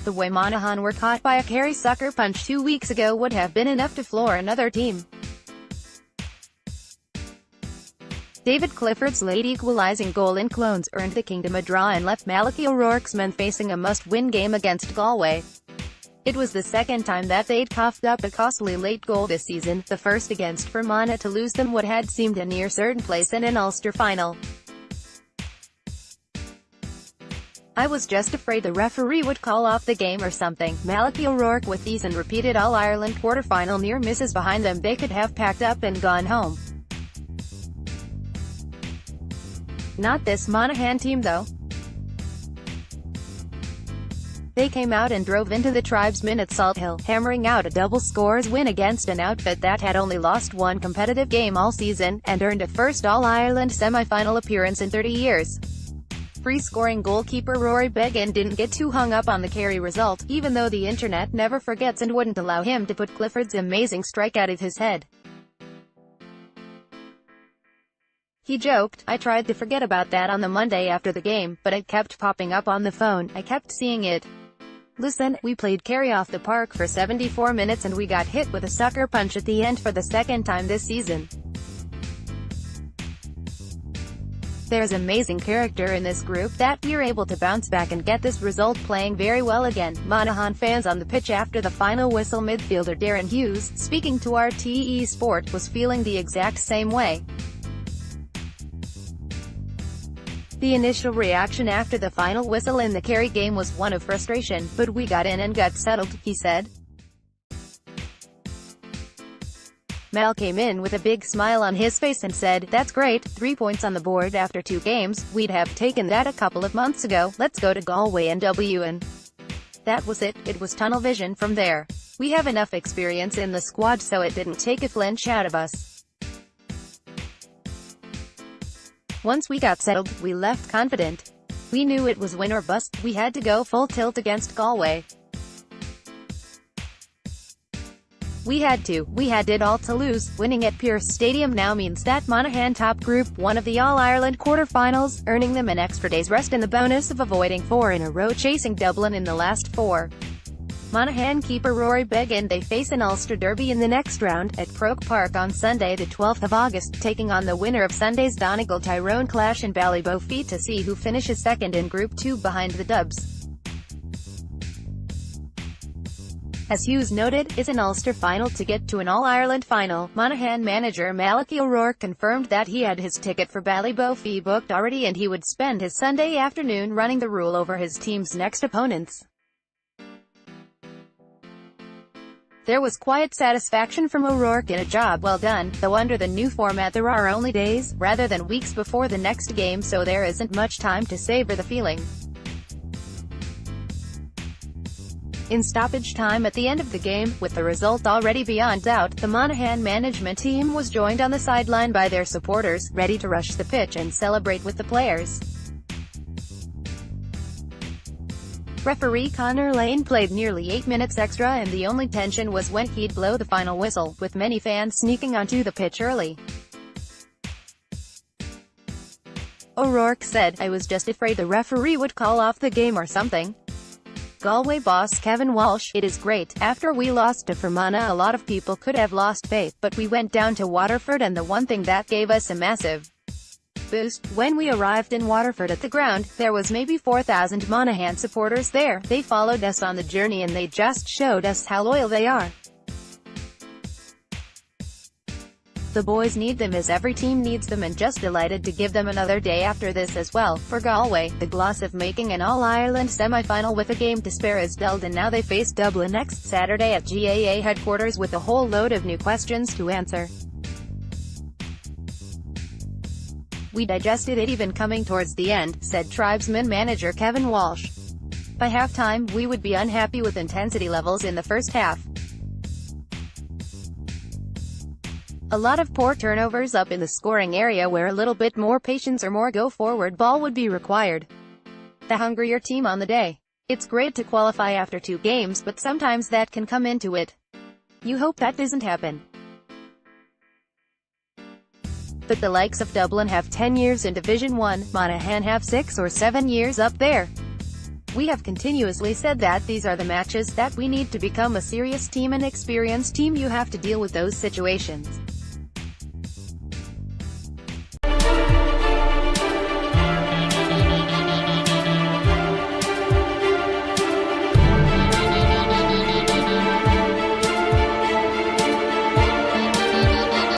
The way Monaghan were caught by a Kerry sucker punch 2 weeks ago would have been enough to floor another team. David Clifford's late equalising goal in Clones earned the Kingdom a draw and left Malachy O'Rourke's men facing a must-win game against Galway. It was the second time that they'd coughed up a costly late goal this season, the first against Fermanagh to lose them what had seemed a near certain place in an Ulster final. "I was just afraid the referee would call off the game or something." Malachy O'Rourke, with these and repeated All-Ireland quarter-final near misses behind them, they could have packed up and gone home. Not this Monaghan team though. They came out and drove into the tribesmen at Salt Hill, hammering out a double scores win against an outfit that had only lost one competitive game all season, and earned a first All-Ireland semi-final appearance in 30 years. Free-scoring goalkeeper Rory Beggan didn't get too hung up on the Kerry result, even though the internet never forgets and wouldn't allow him to put Clifford's amazing strike out of his head. He joked, "I tried to forget about that on the Monday after the game, but it kept popping up on the phone, I kept seeing it. Listen, we played Kerry off the park for 74 minutes and we got hit with a sucker punch at the end for the second time this season. There's amazing character in this group that we're able to bounce back and get this result playing very well again." Monaghan fans on the pitch after the final whistle. Midfielder Darren Hughes, speaking to RTE Sport, was feeling the exact same way. "The initial reaction after the final whistle in the Kerry game was one of frustration, but we got in and got settled," he said. Mal came in with a big smile on his face and said, "That's great, 3 points on the board after 2 games, we'd have taken that a couple of months ago, let's go to Galway and and that was it, it was tunnel vision from there. We have enough experience in the squad so it didn't take a flinch out of us. Once we got settled, we left confident. We knew it was win or bust, we had to go full tilt against Galway. We had it all to lose." Winning at Pearse Stadium now means that Monaghan top Group 1 of the All-Ireland quarter-finals, earning them an extra day's rest and the bonus of avoiding 4 in a row chasing Dublin in the last 4. Monaghan keeper Rory Beggan, they face an Ulster derby in the next round, at Croke Park on Sunday the 12th of August, taking on the winner of Sunday's Donegal-Tyrone clash in Ballybofey to see who finishes second in Group 2 behind the Dubs. As Hughes noted, is an Ulster final to get to an All-Ireland final. Monaghan manager Malachy O'Rourke confirmed that he had his ticket for Ballybofey booked already and he would spend his Sunday afternoon running the rule over his team's next opponents. There was quiet satisfaction from O'Rourke in a job well done, though under the new format there are only days, rather than weeks before the next game, so there isn't much time to savor the feeling. In stoppage time at the end of the game, with the result already beyond doubt, the Monaghan management team was joined on the sideline by their supporters, ready to rush the pitch and celebrate with the players. Referee Conor Lane played nearly 8 minutes extra and the only tension was when he'd blow the final whistle, with many fans sneaking onto the pitch early. O'Rourke said, "I was just afraid the referee would call off the game or something." Galway boss Kevin Walsh, "It is great. After we lost to Fermanagh a lot of people could have lost faith, but we went down to Waterford and the one thing that gave us a massive boost, when we arrived in Waterford at the ground, there was maybe 4,000 Monaghan supporters there. They followed us on the journey and they just showed us how loyal they are. The boys need them as every team needs them and just delighted to give them another day after this as well." For Galway, the gloss of making an All-Ireland semi-final with a game to spare is dulled and now they face Dublin next Saturday at GAA headquarters with a whole load of new questions to answer. "We digested it even coming towards the end," said Tribesman manager Kevin Walsh. "By half-time, we would be unhappy with intensity levels in the first half. A lot of poor turnovers up in the scoring area where a little bit more patience or more go-forward ball would be required. The hungrier team on the day. It's great to qualify after 2 games, but sometimes that can come into it. You hope that doesn't happen. But the likes of Dublin have 10 years in Division 1, Monaghan have 6 or 7 years up there. We have continuously said that these are the matches that we need to become a serious team, an experienced team. You have to deal with those situations.